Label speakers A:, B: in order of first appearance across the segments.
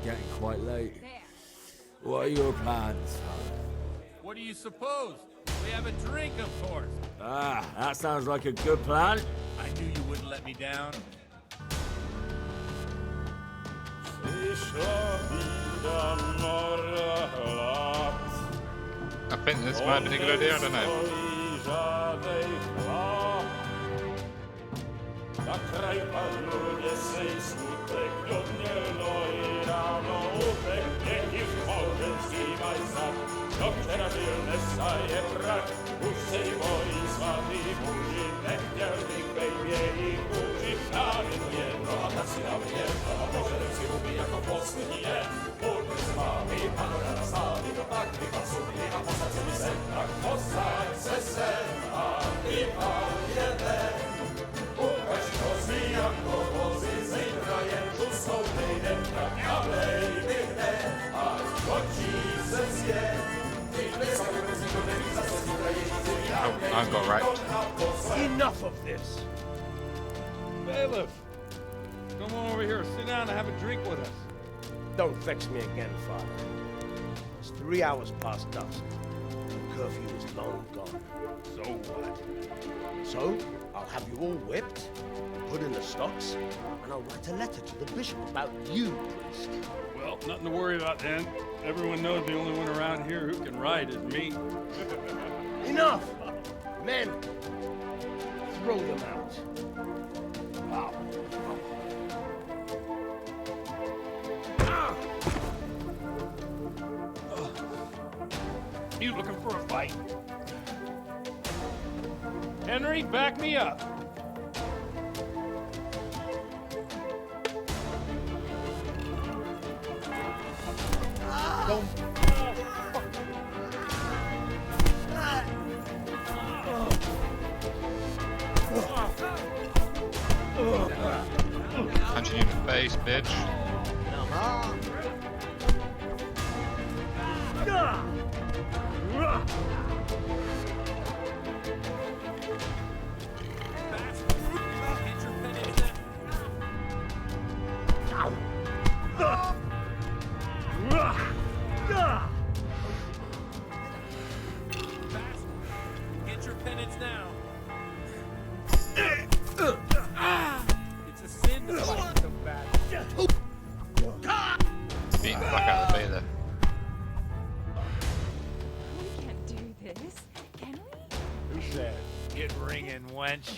A: getting quite late. What are your plans?
B: What do you suppose? We have a drink, of course.
A: Ah, that sounds like a good plan.
B: I knew you wouldn't let me down.
C: I think this might be a good idea, I don't know. Oh, I got right.
D: Enough of this!
B: Bailiff! Come on over here, sit down and have a drink with us.
D: Don't vex me again, Father. It's 3 hours past dusk. The curfew is long gone.
B: So what?
D: So, I'll have you all whipped, put in the stocks, and I'll write a letter to the bishop about you, priest.
B: Well, nothing to worry about then. Everyone knows the only one around here who can ride is me.
D: Enough! Men, throw them out. Wow.
B: You looking for a fight? Henry, back me up.
D: Don't.
C: Punching you in the face, bitch.
B: Get your penance now. It's a sin to fight so bad.
C: Beating the fuck out of the bailiff.
E: We can't do this, can we?
B: Who said? Get ringing, wench.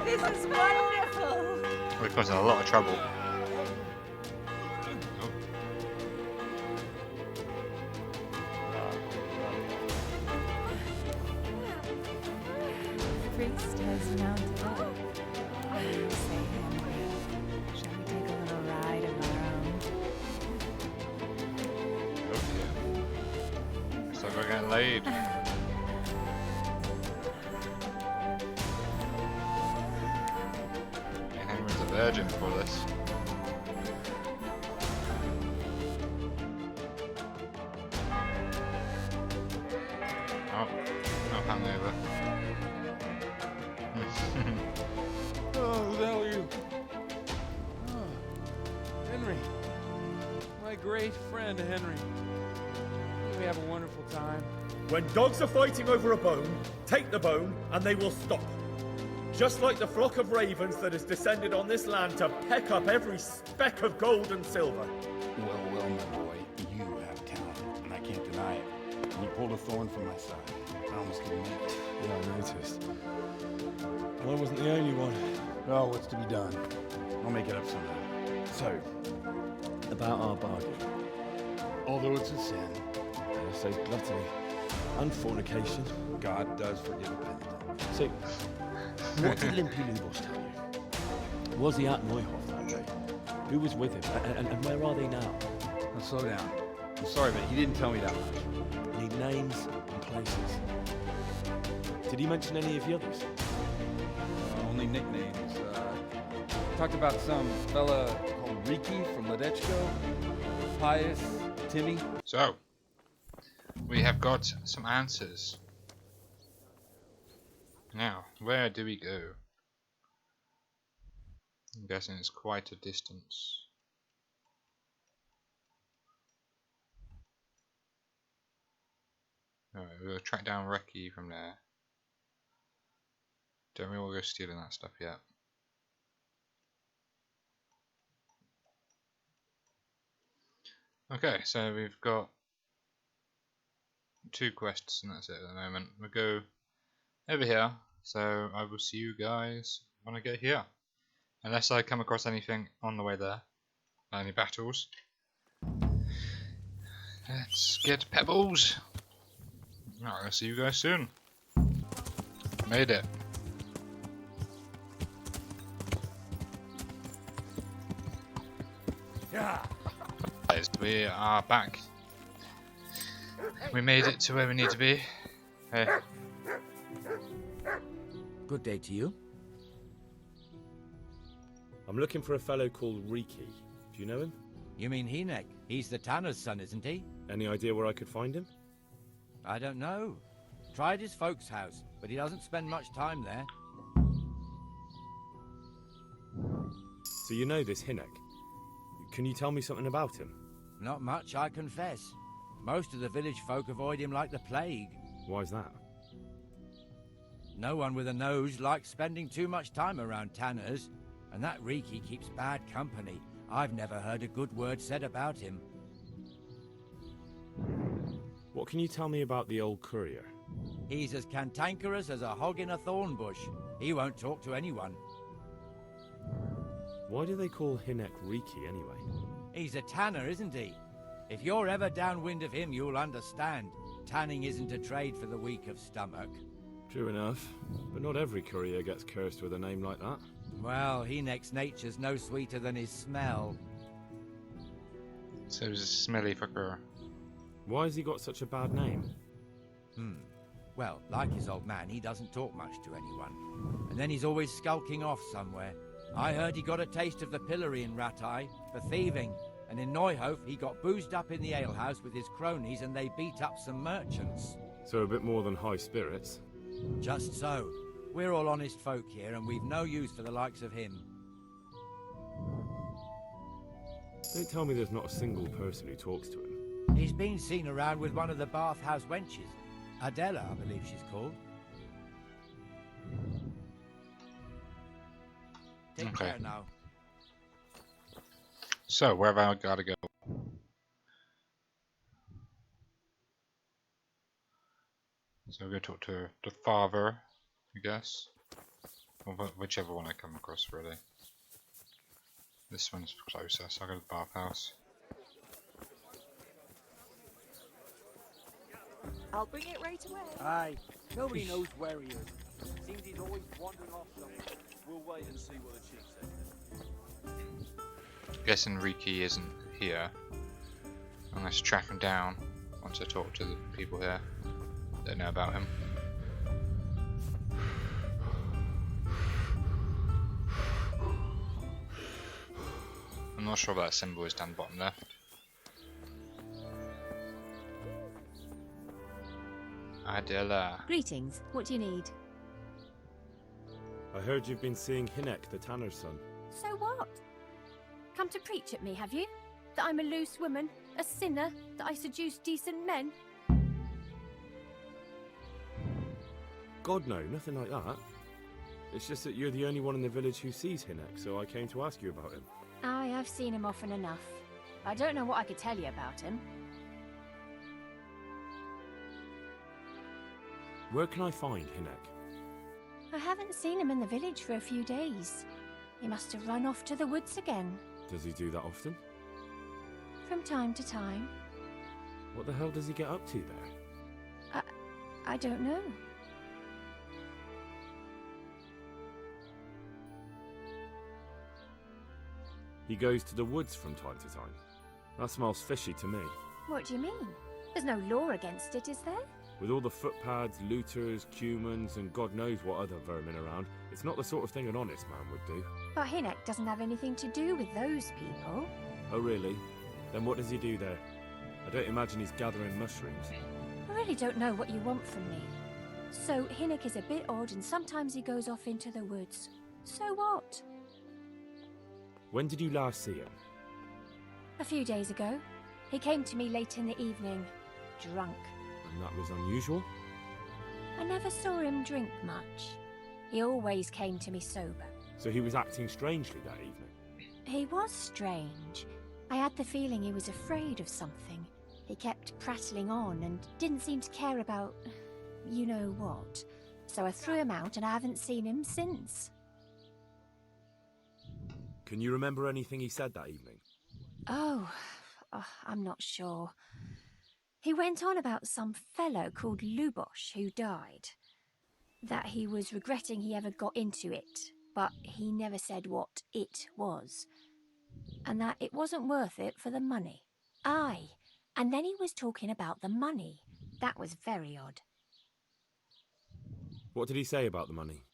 E: This is wonderful.
C: We're causing a lot of trouble.
E: The priest has mounted up. What do you say, Henry? Shall we take a little ride of our own?
C: Oh dear. Looks like we're getting laid. Henry's a virgin for this. Oh, no hangover.
B: Oh, who the hell are you? Oh, Henry. My great friend, Henry. We have a wonderful time.
F: When dogs are fighting over a bone, take the bone and they will stop. Just like the flock of ravens that has descended on this land to peck up every speck of gold and silver.
G: Well, my boy, you have talent, and I can't deny it. And you pulled a thorn from my side. I almost didn't make it.
A: Yeah, I noticed. Well, I wasn't the only one.
G: Well, what's to be done? I'll make it up somehow.
A: So, about our bargain.
G: Although it's a sin,
A: So, gluttony and fornication.
G: God does forgive a penitent.
A: So, what did Limpy Lubos tell you? Was he at Neuhoff that day? Who was with him? And where are they now?
G: Now slow down. I'm sorry, but he didn't tell me that much.
A: I need names and places. Did he mention any of the others?
H: Only nicknames. Talked about some fella called Riki from Ledechko, Pius, Timmy.
C: So, we have got some answers. Now, where do we go? I'm guessing it's quite a distance. Alright, we'll track down Reki from there. Don't really want to go stealing that stuff yet. Okay, so we've got 2 quests and that's it at the moment. We'll go over here, so I will see you guys when I get here. Unless I come across anything on the way there. Any battles. Let's get pebbles! Alright, I'll see you guys soon. Made it. Guys, we are back. We made it to where we need to be. Hey.
I: Good day to you.
F: I'm looking for a fellow called Riki. Do you know him?
I: You mean Hinek? He's the tanner's son, isn't he?
F: Any idea where I could find him?
I: I don't know. Tried his folks' house, but he doesn't spend much time there.
F: So you know this Hinek. Can you tell me something about him?
I: Not much, I confess. Most of the village folk avoid him like the plague.
F: Why's that?
I: No one with a nose likes spending too much time around tanners, and that Riki keeps bad company. I've never heard a good word said about him.
F: What can you tell me about the old courier?
I: He's as cantankerous as a hog in a thorn bush. He won't talk to anyone.
F: Why do they call Hinek Riki anyway?
I: He's a tanner, isn't he? If you're ever downwind of him, you'll understand. Tanning isn't a trade for the weak of stomach.
F: True enough, but not every courier gets cursed with a name like that.
I: Well, Hinek's nature's no sweeter than his smell.
C: So he's a smelly fucker.
F: Why has he got such a bad name?
I: Well, like his old man, he doesn't talk much to anyone. And then he's always skulking off somewhere. I heard he got a taste of the pillory in Ratai for thieving. And in Neuhof, he got boozed up in the alehouse with his cronies and they beat up some merchants.
F: So a bit more than high spirits.
I: Just so. We're all honest folk here and we've no use for the likes of him.
F: Don't tell me there's not a single person who talks to him.
I: He's been seen around with one of the bathhouse wenches. Adela, I believe she's called. Take care now.
C: So, where have I gotta go? So we're gonna talk to the father, I guess. Or whichever one I come across, really. This one's closer, so I'll go to the bathhouse.
J: I'll bring it right away.
D: Aye. Nobody knows where he is. Seems he's always wandering off somewhere. We'll wait and see what the chief says.
C: Guessing Riki isn't here. Unless track him down once I talk to the people here that know about him. I'm not sure what that symbol is down the bottom left. Adela.
E: Greetings. What do you need?
F: I heard you've been seeing Hinek, the tanner's son.
J: So what? Come to preach at me, have you? That I'm a loose woman, a sinner, that I seduce decent men?
F: God no, nothing like that. It's just that you're the only one in the village who sees Hinek, so I came to ask you about him.
J: Aye, I've seen him often enough. I don't know what I could tell you about him.
F: Where can I find Hinek?
J: I haven't seen him in the village for a few days. He must have run off to the woods again.
F: Does he do that often?
J: From time to time.
F: What the hell does he get up to there?
J: I don't know.
F: He goes to the woods from time to time. That smells fishy to me.
J: What do you mean? There's no law against it, is there?
F: With all the footpads, looters, cumans, and God knows what other vermin around, it's not the sort of thing an honest man would do.
J: But Hinek doesn't have anything to do with those people.
F: Oh really? Then what does he do there? I don't imagine he's gathering mushrooms.
J: I really don't know what you want from me. So Hinnock is a bit odd and sometimes he goes off into the woods. So what?
A: When did you last see him?
J: A few days ago. He came to me late in the evening, drunk.
A: And that was unusual?
J: I never saw him drink much. He always came to me sober.
A: So he was acting strangely that evening?
J: He was strange. I had the feeling he was afraid of something. He kept prattling on and didn't seem to care about you know what. So I threw him out and I haven't seen him since.
A: Can you remember anything he said that evening?
J: Oh, I'm not sure. He went on about some fellow called Lubosh who died. That he was regretting he ever got into it, but he never said what it was. And that it wasn't worth it for the money. Aye, and then he was talking about the money. That was very odd.
A: What did he say about the money?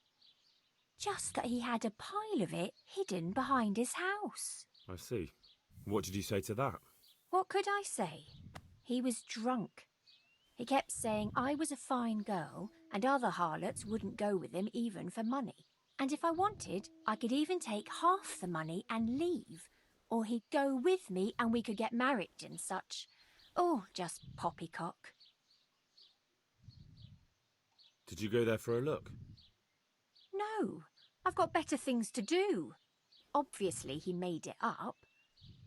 J: Just that he had a pile of it hidden behind his house.
A: I see. What did you say to that?
J: What could I say? He was drunk. He kept saying I was a fine girl and other harlots wouldn't go with him even for money. And if I wanted, I could even take half the money and leave. Or he'd go with me and we could get married and such. Oh, just poppycock.
A: Did you go there for a look?
J: No, I've got better things to do. Obviously he made it up.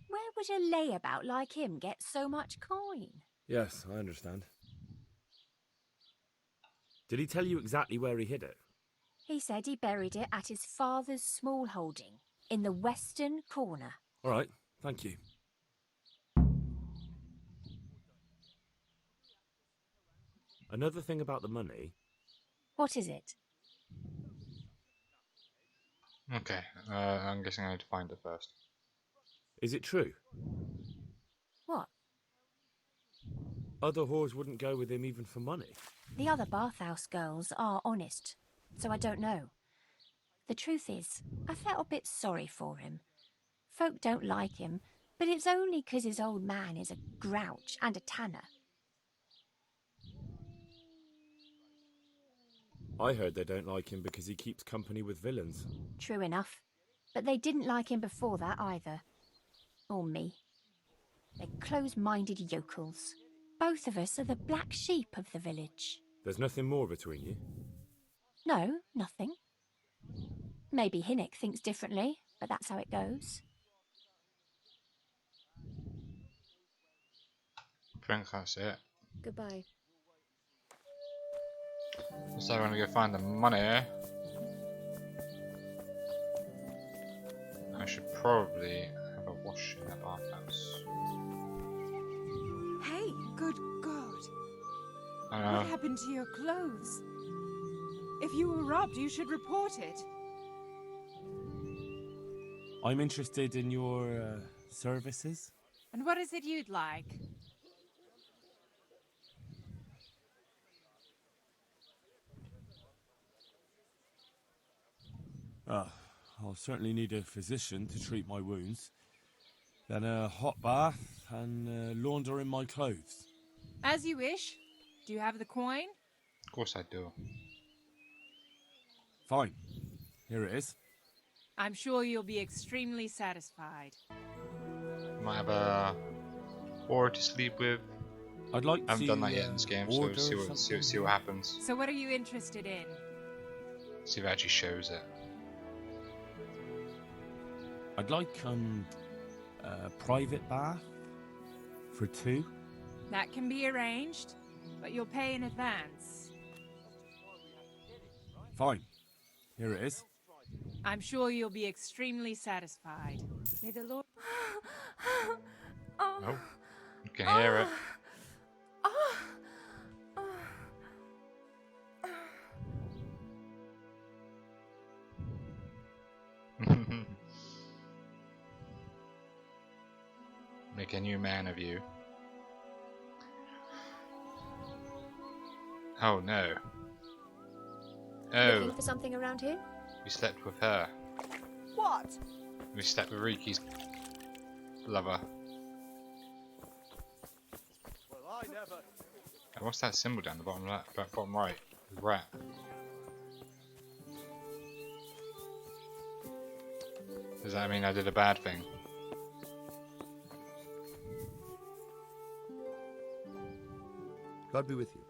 J: Where would a layabout like him get so much coin?
A: Yes, I understand. Did he tell you exactly where he hid it?
J: He said he buried it at his father's small holding, in the western corner.
A: All right, thank you. Another thing about the money.
J: What is it?
C: Okay, I'm guessing I need to find it first.
A: Is it true?
J: What?
A: Other whores wouldn't go with him even for money.
J: The other bathhouse girls are honest, so I don't know. The truth is, I felt a bit sorry for him. Folk don't like him, but it's only 'cause his old man is a grouch and a tanner.
A: I heard they don't like him because he keeps company with villains.
J: True enough. But they didn't like him before that either. Or me. They're close-minded yokels. Both of us are the black sheep of the village.
A: There's nothing more between you?
J: No, nothing. Maybe Hinnock thinks differently, but that's how it goes.
C: I think that's it.
J: Goodbye.
C: So I'm gonna go find the money. I should probably have a wash in the bathhouse.
E: Hey, good God.
C: I know.
E: What happened to your clothes? If you were robbed, you should report it.
A: I'm interested in your services.
E: And what is it you'd like?
A: I'll certainly need a physician to treat my wounds. Then a hot bath and laundering my clothes.
E: As you wish. Do you have the coin?
C: Of course I do.
A: Fine. Here it is.
E: I'm sure you'll be extremely satisfied.
C: Might have a whore to sleep with.
A: I'd like
C: I haven't
A: to
C: done that yet in this game, so
A: order
C: see what happens.
E: So what are you interested in?
C: See if it actually shows it.
A: I'd like a private bath for 2.
E: That can be arranged, but you'll pay in advance.
A: Fine. Here it is.
E: I'm sure you'll be extremely satisfied. May the Lord...
C: Oh, you can hear it. Make a new man of you. Oh no.
J: Looking
C: Oh,
J: for something around here?
C: we slept with her.
E: What?
C: We slept with Riki's lover.
F: Well, I never.
C: And what's that symbol down the bottom left, bottom right? Rat. Does that mean I did a bad thing?
K: God be with you.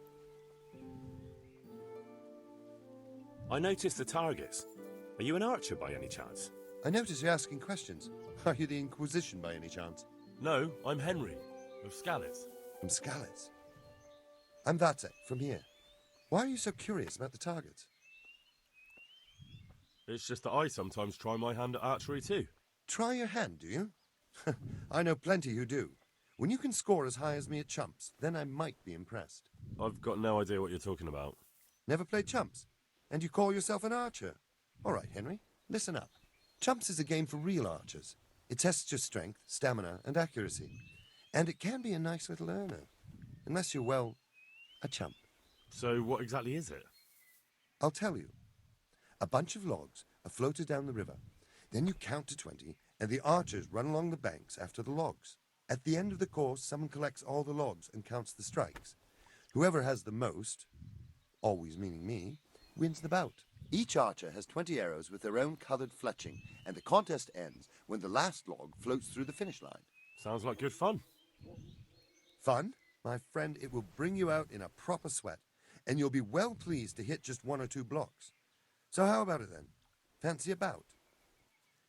L: I noticed the targets. Are you an archer by any chance?
K: I notice you're asking questions. Are you the Inquisition by any chance?
A: No, I'm Henry, of Scalitz.
K: From Scalitz? I'm Vatsek, from here. Why are you so curious about the targets?
A: It's just that I sometimes try my hand at archery too.
K: Try your hand, do you? I know plenty who do. When you can score as high as me at chumps, then I might be impressed.
A: I've got no idea what you're talking about.
K: Never played chumps? And you call yourself an archer? All right, Henry, listen up. Chumps is a game for real archers. It tests your strength, stamina, and accuracy. And it can be a nice little earner. Unless you're, well, a chump.
A: So what exactly is it?
K: I'll tell you. A bunch of logs are floated down the river. Then you count to 20, and the archers run along the banks after the logs. At the end of the course, someone collects all the logs and counts the strikes. Whoever has the most, always meaning me, wins the bout. Each archer has 20 arrows with their own coloured fletching, and the contest ends when the last log floats through the finish line.
A: Sounds like good fun.
K: Fun? My friend, it will bring you out in a proper sweat, and you'll be well pleased to hit just 1 or 2 blocks. So how about it then? Fancy a bout?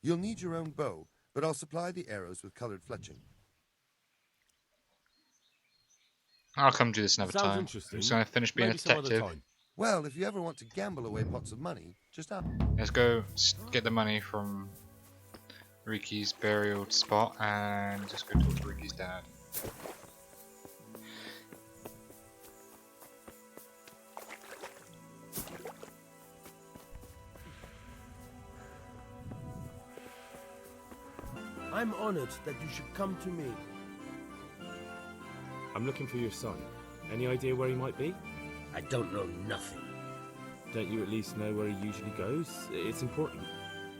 K: You'll need your own bow, but I'll supply the arrows with coloured fletching.
C: I'll come do this another
A: Sounds
C: time.
A: interesting.
C: I'm just going to finish being
A: Maybe
C: a
A: some other
C: detective.
A: time.
K: Well, if you ever want to gamble away pots of money, just ask.
C: Let's go get the money from Riki's burial spot and just go talk to Riki's dad.
D: I'm honored that you should come to me.
L: I'm looking for your son. Any idea where he might be?
D: I don't know nothing.
L: Don't you at least know where he usually goes? It's important.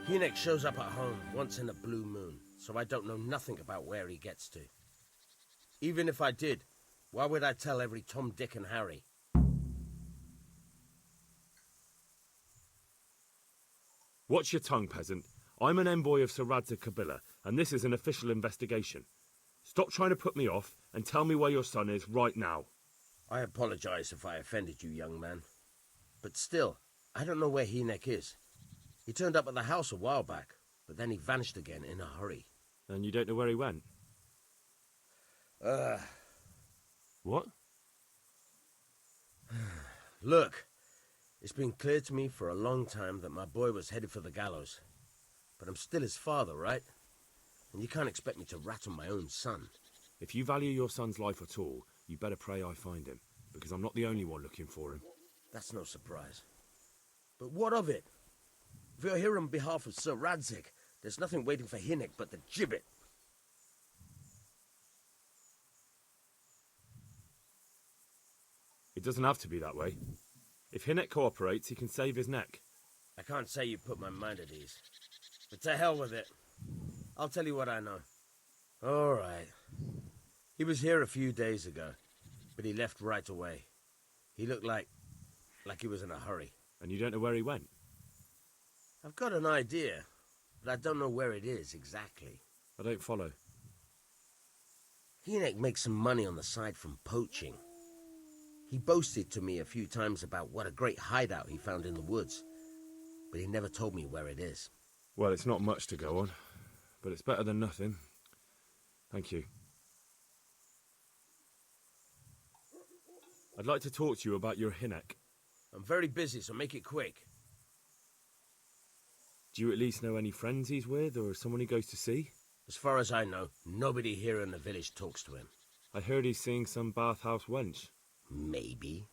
D: Hinek shows up at home once in a blue moon, so I don't know nothing about where he gets to. Even if I did, why would I tell every Tom, Dick and Harry?
L: Watch your tongue, peasant. I'm an envoy of Sir Radzig Kobyla, and this is an official investigation. Stop trying to put me off, and tell me where your son is right now.
D: I apologize if I offended you, young man. But still, I don't know where Hinek is. He turned up at the house a while back, but then he vanished again in a hurry.
L: And you don't know where he went? What?
D: Look, it's been clear to me for a long time that my boy was headed for the gallows. But I'm still his father, right? And you can't expect me to rat on my own son.
L: If you value your son's life at all, you better pray I find him, because I'm not the only one looking for him.
D: That's no surprise. But what of it? If you're here on behalf of Sir Radzig, there's nothing waiting for Hinek but the gibbet.
L: It doesn't have to be that way. If Hinek cooperates, he can save his neck.
D: I can't say you put my mind at ease. But to hell with it. I'll tell you what I know. All right. He was here a few days ago, but he left right away. He looked like he was in a hurry.
L: And you don't know where he went?
D: I've got an idea, but I don't know where it is exactly.
L: I don't follow.
D: Hinek makes some money on the side from poaching. He boasted to me a few times about what a great hideout he found in the woods, but he never told me where it is.
L: Well, it's not much to go on, but it's better than nothing. Thank you. I'd like to talk to you about your Hinek.
D: I'm very busy, so make it quick.
L: Do you at least know any friends he's with, or someone he goes to see?
D: As far as I know, nobody here in the village talks to him.
L: I heard he's seeing some bathhouse wench.
D: Maybe.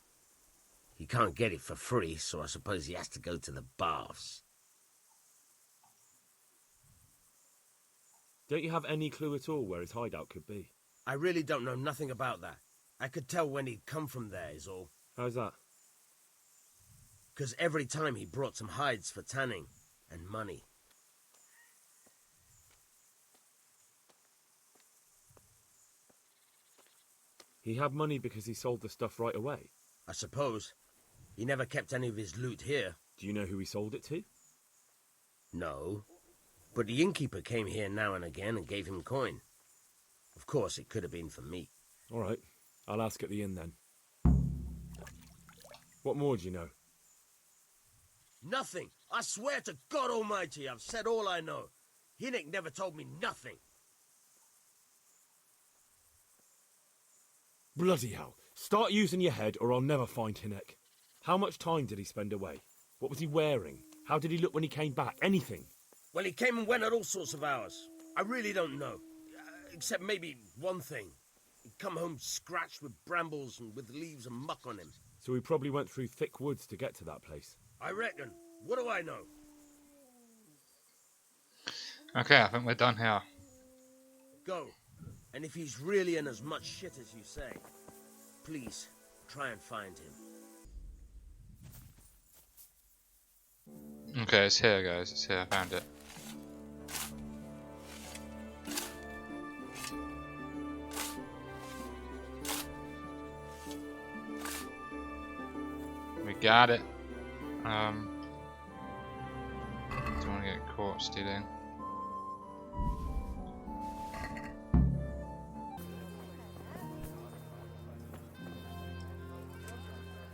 D: He can't get it for free, so I suppose he has to go to the baths.
L: Don't you have any clue at all where his hideout could be?
D: I really don't know nothing about that. I could tell when he'd come from there, is all.
L: How's that?
D: 'Cause every time he brought some hides for tanning and money.
L: He had money because he sold the stuff right away.
D: I suppose. He never kept any of his loot here.
L: Do you know who he sold it to?
D: No. But the innkeeper came here now and again and gave him coin. Of course, it could have been for me.
L: All right. I'll ask at the inn then. What more do you know?
D: Nothing. I swear to God Almighty, I've said all I know. Hinnick never told me nothing.
L: Bloody hell. Start using your head or I'll never find Hinnick. How much time did he spend away? What was he wearing? How did he look when he came back? Anything?
D: Well, he came and went at all sorts of hours. I really don't know. Except maybe one thing. He'd come home scratched with brambles and with leaves and muck on him.
L: So he probably went through thick woods to get to that place.
D: I reckon. What do I know?
C: Okay, I think we're done here.
D: Go. And if he's really in as much shit as you say, please, try and find him.
C: Okay, it's here, guys. It's here. I found it. We got it. Don't want to get caught stealing.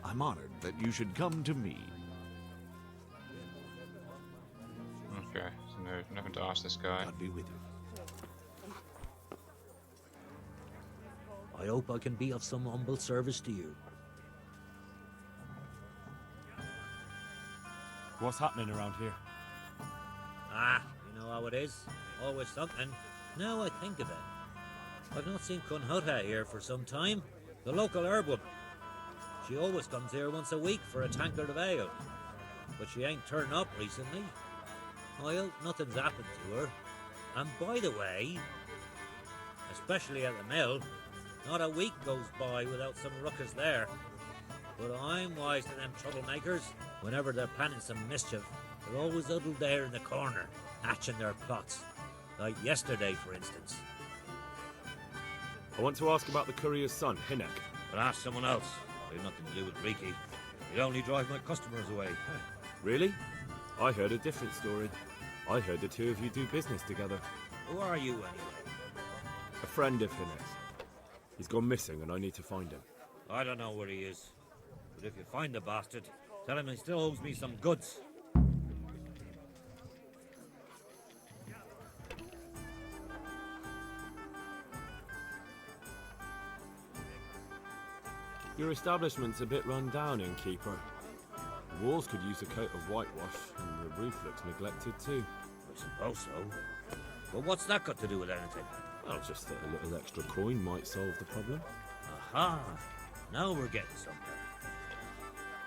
M: I'm honored that you should come to me.
C: Okay, so nothing to ask this guy.
M: God be with you.
N: I hope I can be of some humble service to you.
A: What's happening around here?
N: Ah, you know how it is. Always something. Now I think of it. I've not seen Cunhutta here for some time. The local herb-woman. She always comes here once a week for a tankard of ale. But she ain't turned up recently. I hope nothing's happened to her. And by the way, especially at the mill, not a week goes by without some ruckus there. But I'm wise to them troublemakers. Whenever they're planning some mischief, they're always huddled there in the corner, hatching their plots. Like yesterday, for instance.
L: I want to ask about the courier's son, Hinnick.
N: But ask someone else. They've nothing to do with Riki. He'd only drive my customers away.
L: Really? I heard a different story. I heard the two of you do business together.
N: Who are you, anyway?
L: A friend of Hinnick's. He's gone missing and I need to find him.
N: I don't know where he is. But if you find the bastard, tell him he still owes me some goods.
L: Your establishment's a bit run down, innkeeper. The walls could use a coat of whitewash, and the roof looks neglected too.
N: I suppose so. But what's that got to do with anything?
L: Well, just that a little extra coin might solve the problem.
N: Aha! Now we're getting somewhere.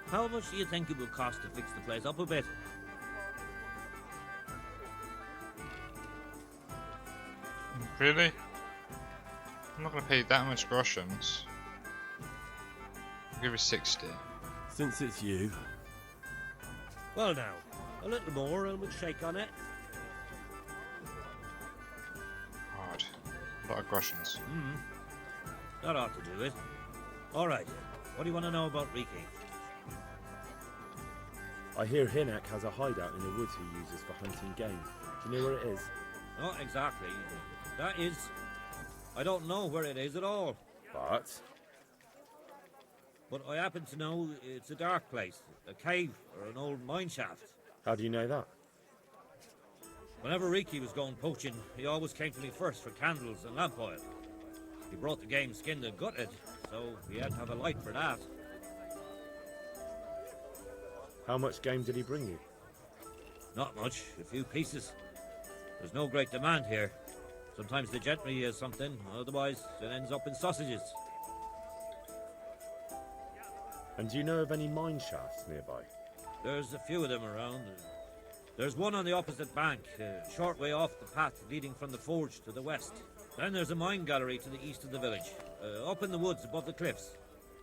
N: How much do you think it will cost to fix the place up a bit?
C: Really? I'm not going to pay that much groshens. I'll give you 60.
A: Since it's you.
N: Well now, a little more and we'll shake on it.
C: Hard. A lot of groshens.
N: That ought to do it. Alright, what do you want to know about Riki?
L: I hear Hinnick has a hideout in the woods he uses for hunting game. Do you know where it is?
N: Not exactly. That is... I don't know where it is at all. But I happen to know it's a dark place, a cave or an old mine shaft.
L: How do you know that?
N: Whenever Riki was going poaching, he always came to me first for candles and lamp oil. He brought the game skinned and gutted, so he had to have a light for that.
L: How much game did he bring you?
N: Not much, a few pieces. There's no great demand here. Sometimes the gentry has something, otherwise it ends up in sausages.
L: And do you know of any mine shafts nearby?
N: There's a few of them around. There's one on the opposite bank, a short way off the path leading from the forge to the west. Then there's a mine gallery to the east of the village, up in the woods above the cliffs.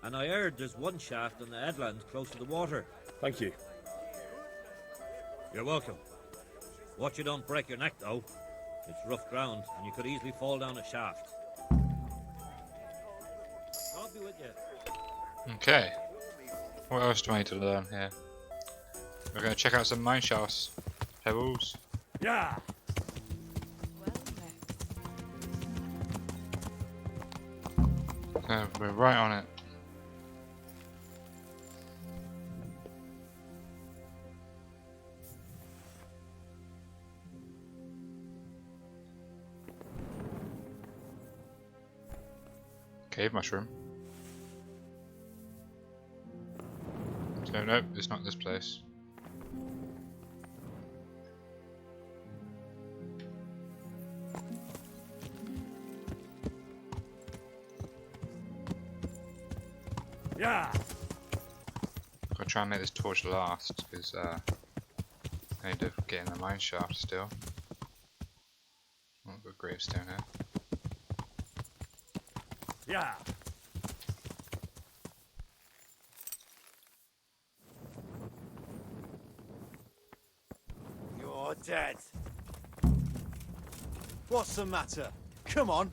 N: And I heard there's one shaft on the headland close to the water.
L: Thank you.
N: You're welcome. Watch you don't break your neck, though. It's rough ground, and you could easily fall down a shaft. I'll be with you.
C: Okay. What else do I need to learn here? We're going to check out some mine shafts. Pebbles.
F: Yeah.
C: So we're right on it. Cave mushroom. So nope, it's not this place.
F: Yeah.
C: Gotta try and make this torch last, because I need to get in the mine shaft still. Oh, got gravestone here.
F: Yeah.
O: You're dead. What's the matter? Come on.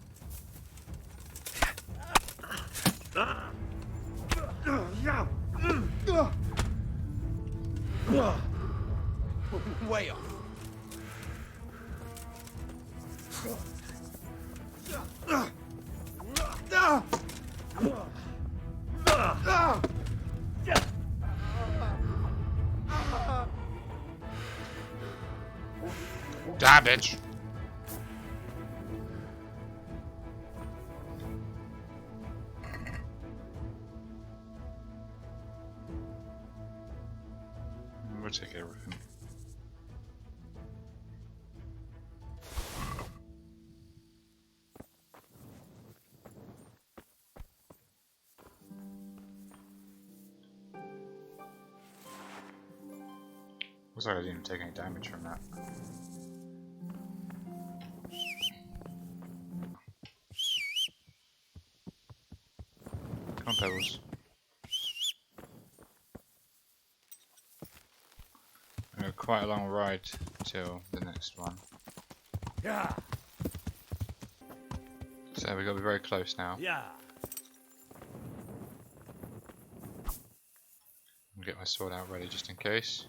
O: Way off.
C: Die, bitch! We'll take everything. Looks like I didn't even take any damage from that. Come on, Pebbles. Quite a long ride till the next one.
F: Yeah.
C: So we've got to be very close now.
F: Yeah.
C: I'll get my sword out ready just in case.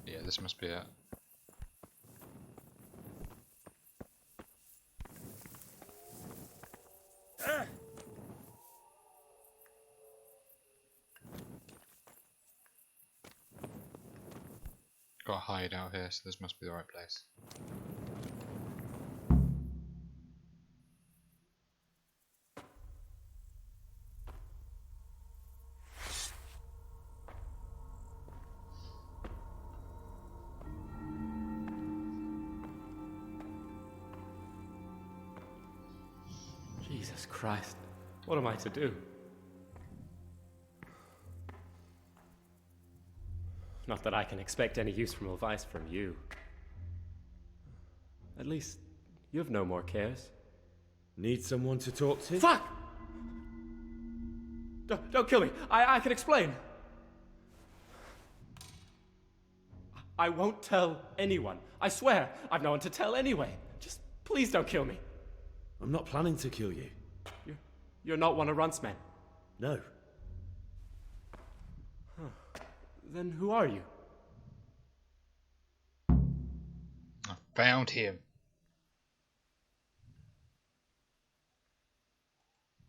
C: Yeah, this must be it. Got a hide out here, so this must be the right place.
P: Jesus Christ, what am I to do? Not that I can expect any useful advice from you. At least, you've no more cares.
A: Need someone to talk to?
P: Fuck! Don't kill me. I can explain. I won't tell anyone. I swear, I've no one to tell anyway. Just please don't kill me.
A: I'm not planning to kill you.
P: You're not one of Runt's men?
A: No.
P: Then who are you?
C: I found him.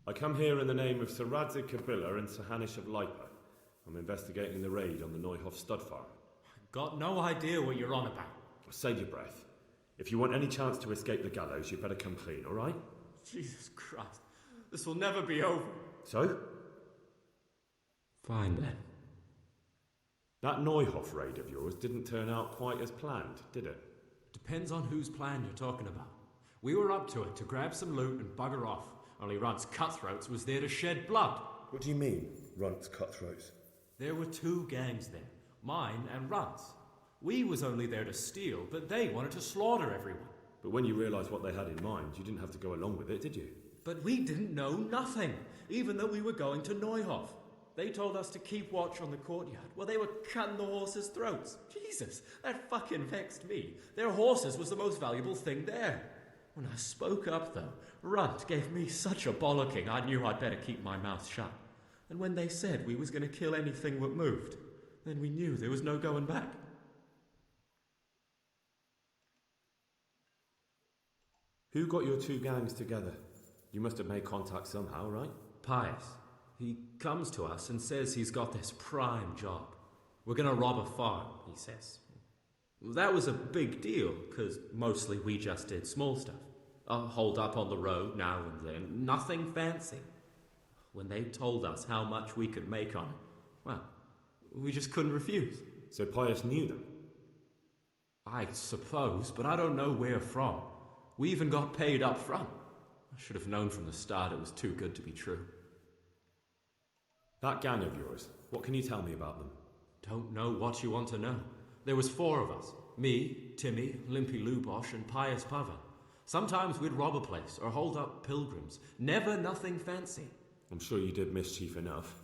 A: I come here in the name of Sir Radzig Kabila and Sir Hanish of Lipa. I'm investigating the raid on the Neuhoff stud farm.
Q: Got no idea what you're on about.
A: Save your breath. If you want any chance to escape the gallows, you better come clean, alright?
Q: Jesus Christ. This will never be over.
A: So?
P: Fine then.
A: That Neuhoff raid of yours didn't turn out quite as planned, did it?
Q: Depends on whose plan you're talking about. We were up to it to grab some loot and bugger off. Only Runt's cutthroats was there to shed blood.
A: What do you mean, Runt's cutthroats?
Q: There were two gangs there, mine and Runt's. We was only there to steal, but they wanted to slaughter everyone.
A: But when you realised what they had in mind, you didn't have to go along with it, did you?
Q: But we didn't know nothing, even though we were going to Neuhoff. They told us to keep watch on the courtyard while they were cutting the horses' throats. Jesus, that fucking vexed me. Their horses was the most valuable thing there. When I spoke up, though, Runt gave me such a bollocking I knew I'd better keep my mouth shut. And when they said we was going to kill anything that moved, then we knew there was no going back.
L: Who got your two gangs together? You must have made contact somehow, right?
Q: Pius. He comes to us and says he's got this prime job. We're going to rob a farm, he says. That was a big deal, because mostly we just did small stuff. Hold up on the road now and then, nothing fancy. When they told us how much we could make on it, well, we just couldn't refuse.
L: So Pius knew them?
Q: I suppose, but I don't know where from. We even got paid up front. I should have known from the start it was too good to be true.
L: That gang of yours, what can you tell me about them?
Q: Don't know what you want to know. There was 4 of us. Me, Timmy, Limpy Lubosh, and Pius Pava. Sometimes we'd rob a place or hold up pilgrims. Never nothing fancy.
L: I'm sure you did mischief enough.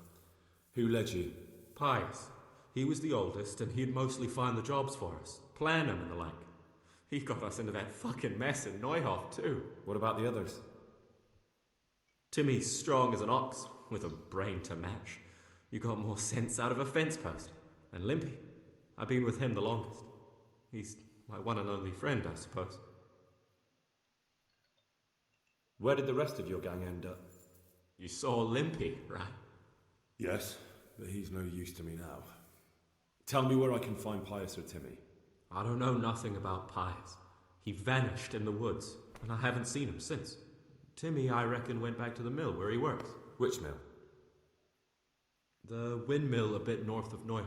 L: Who led you?
Q: Pius. He was the oldest, and he'd mostly find the jobs for us. Plan them and the like. He got us into that fucking mess in Neuhof, too.
L: What about the others?
Q: Timmy's strong as an ox, with a brain to match. You got more sense out of a fence post. And Limpy, I've been with him the longest. He's my one and only friend, I suppose.
L: Where did the rest of your gang end up?
Q: You saw Limpy, right?
L: Yes, but he's no use to me now. Tell me where I can find Pius or Timmy.
Q: I don't know nothing about Pius. He vanished in the woods, and I haven't seen him since. Timmy, I reckon, went back to the mill where he works.
L: Which mill?
Q: The windmill a bit north of Neuhof.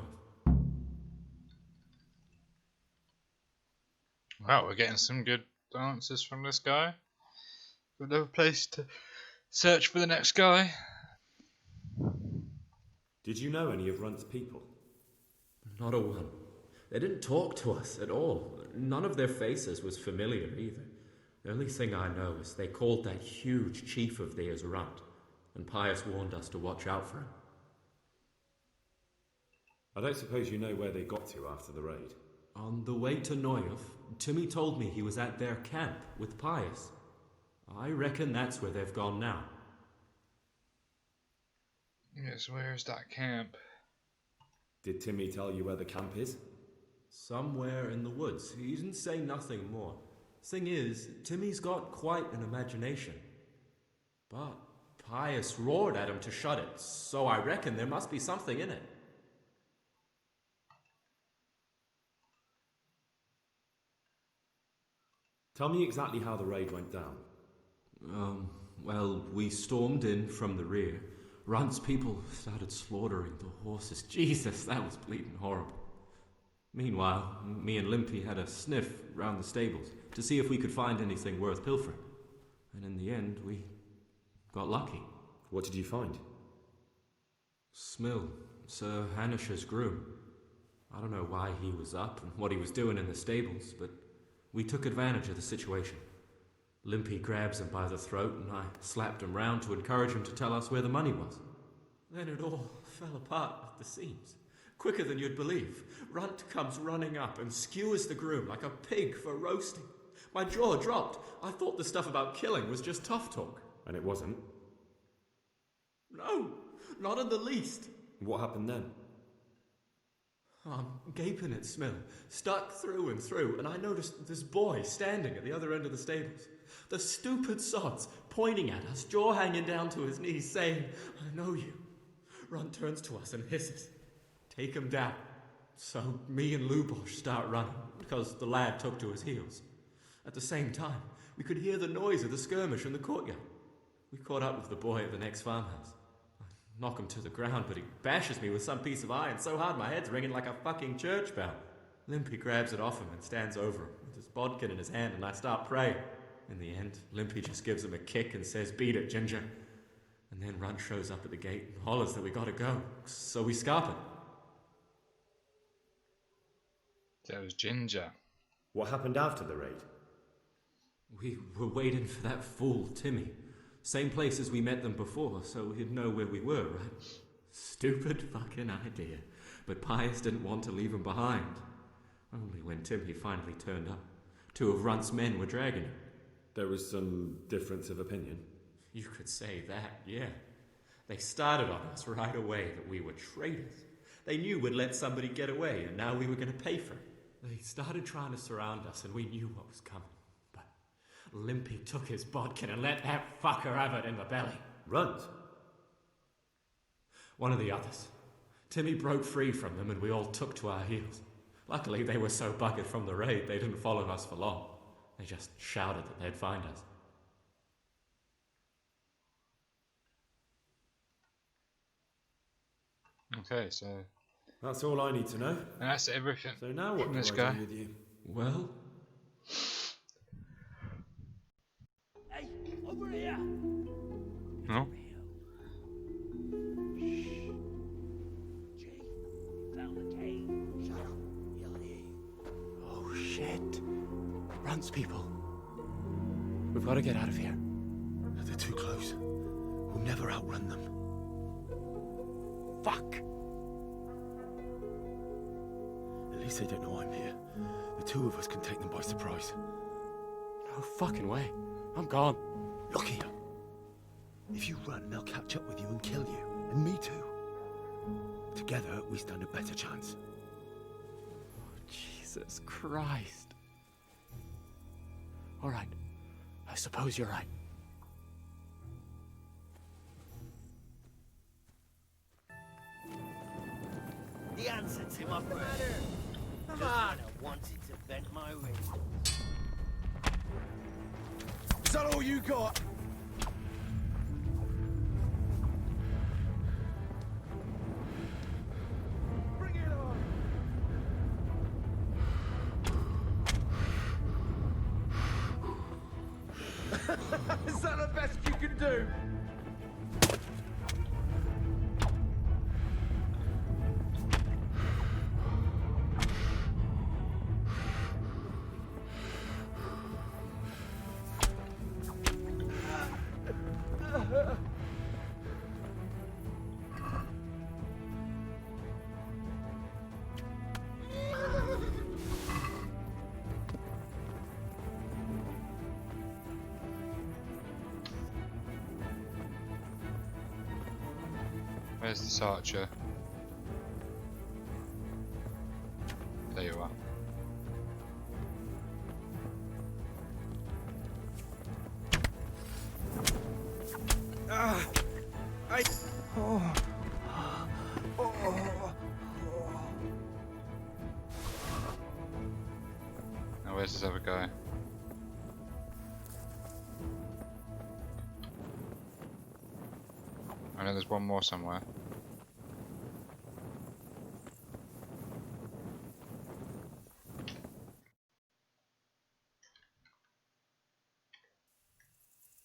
C: Wow, we're getting some good answers from this guy. Got no place to search for the next guy.
L: Did you know any of Runt's people?
Q: Not a one. They didn't talk to us at all. None of their faces was familiar either. The only thing I know is they called that huge chief of theirs Runt, and Pius warned us to watch out for him.
L: I don't suppose you know where they got to after the raid?
Q: On the way to Neuhof, Timmy told me he was at their camp with Pius. I reckon that's where they've gone now.
C: Yes, where's that camp?
L: Did Timmy tell you where the camp is?
Q: Somewhere in the woods. He didn't say nothing more. Thing is, Timmy's got quite an imagination. But Pius roared at him to shut it, so I reckon there must be something in it.
L: Tell me exactly how the raid went down.
Q: Well, we stormed in from the rear. Runt's people started slaughtering the horses. Jesus, that was bleeding horrible. Meanwhile, me and Limpy had a sniff round the stables to see if we could find anything worth pilfering. And in the end, we got lucky.
L: What did you find?
Q: Smill, Sir Hanish's groom. I don't know why he was up and what he was doing in the stables, but we took advantage of the situation. Limpy grabs him by the throat and I slapped him round to encourage him to tell us where the money was. Then it all fell apart at the seams. Quicker than you'd believe. Runt comes running up and skewers the groom like a pig for roasting. My jaw dropped. I thought the stuff about killing was just tough talk.
L: And it wasn't?
Q: No, not in the least.
L: What happened then?
Q: I'm gaping at Smill, stuck through and through, and I noticed this boy standing at the other end of the stables. The stupid sods pointing at us, jaw hanging down to his knees, saying, "I know you." Runt turns to us and hisses, "Take him down." So me and Lubosh start running, because the lad took to his heels. At the same time, we could hear the noise of the skirmish in the courtyard. We caught up with the boy at the next farmhouse. I knock him to the ground, but he bashes me with some piece of iron so hard my head's ringing like a fucking church bell. Limpy grabs it off him and stands over him with his bodkin in his hand, and I start praying. In the end, Limpy just gives him a kick and says, "Beat it, Ginger." And then Runt shows up at the gate and hollers that we gotta go, so we scarp it.
C: That was Ginger.
L: What happened after the raid?
Q: We were waiting for that fool, Timmy. Same place as we met them before, so he'd know where we were, right? Stupid fucking idea. But Pius didn't want to leave him behind. Only when Timmy finally turned up, 2 of Runt's men were dragging him.
L: There was some difference of opinion.
Q: You could say that, yeah. They started on us right away that we were traitors. They knew we'd let somebody get away, and now we were going to pay for it. They started trying to surround us, and we knew what was coming. But Limpy took his bodkin and let that fucker have it in the belly.
L: Runs?
Q: One of the others. Timmy broke free from them, and we all took to our heels. Luckily, they were so buggered from the raid, they didn't follow us for long. They just shouted that they'd find us.
C: Okay, so
L: that's all I need to know.
C: And that's everything.
L: So now what
C: from
L: do
C: this
L: I
C: guy?
L: do with you?
Q: Well,
D: Hey, over here!
C: No.
D: Found the cave. Shut up. He'll hear you.
P: Oh shit. Runs people. We've got to get out of here.
F: They're too close. We'll never outrun them.
P: Fuck!
F: At least they don't know I'm here. The two of us can take them by surprise.
P: No fucking way. I'm gone.
F: Look here. If you run, they'll catch up with you and kill you. And me too. Together, we stand a better chance.
P: Jesus Christ. All right. I suppose you're right.
D: The answer to my prayer. Come on. I wanted to vent my rage.
O: Is that all you got? Bring it on! Is that the best you can do?
C: Where's this archer? There you are. Now where's this other guy? I know there's one more somewhere.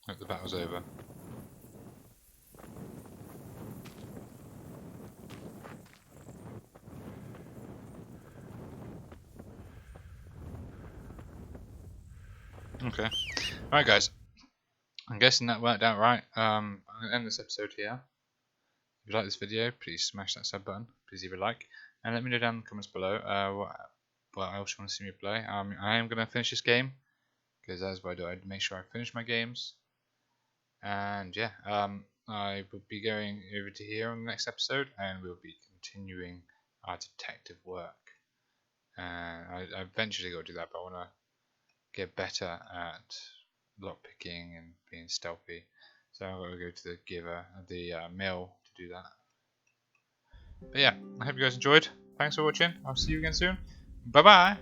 C: Hope the battle's over. Okay. Alright guys. I'm guessing that worked out right. I'm going to end this episode here. If you like this video, please smash that sub button. Please leave a like. And let me know down in the comments below what else you want to see me play. I am going to finish this game. Because that's what I do. I make sure I finish my games. And yeah, I will be going over to here on the next episode. And we'll be continuing our detective work. And I eventually got to do that, but I want to get better at lockpicking and being stealthy. So I'm going to go to the mill to do that. But yeah, I hope you guys enjoyed. Thanks for watching. I'll see you again soon. Bye bye.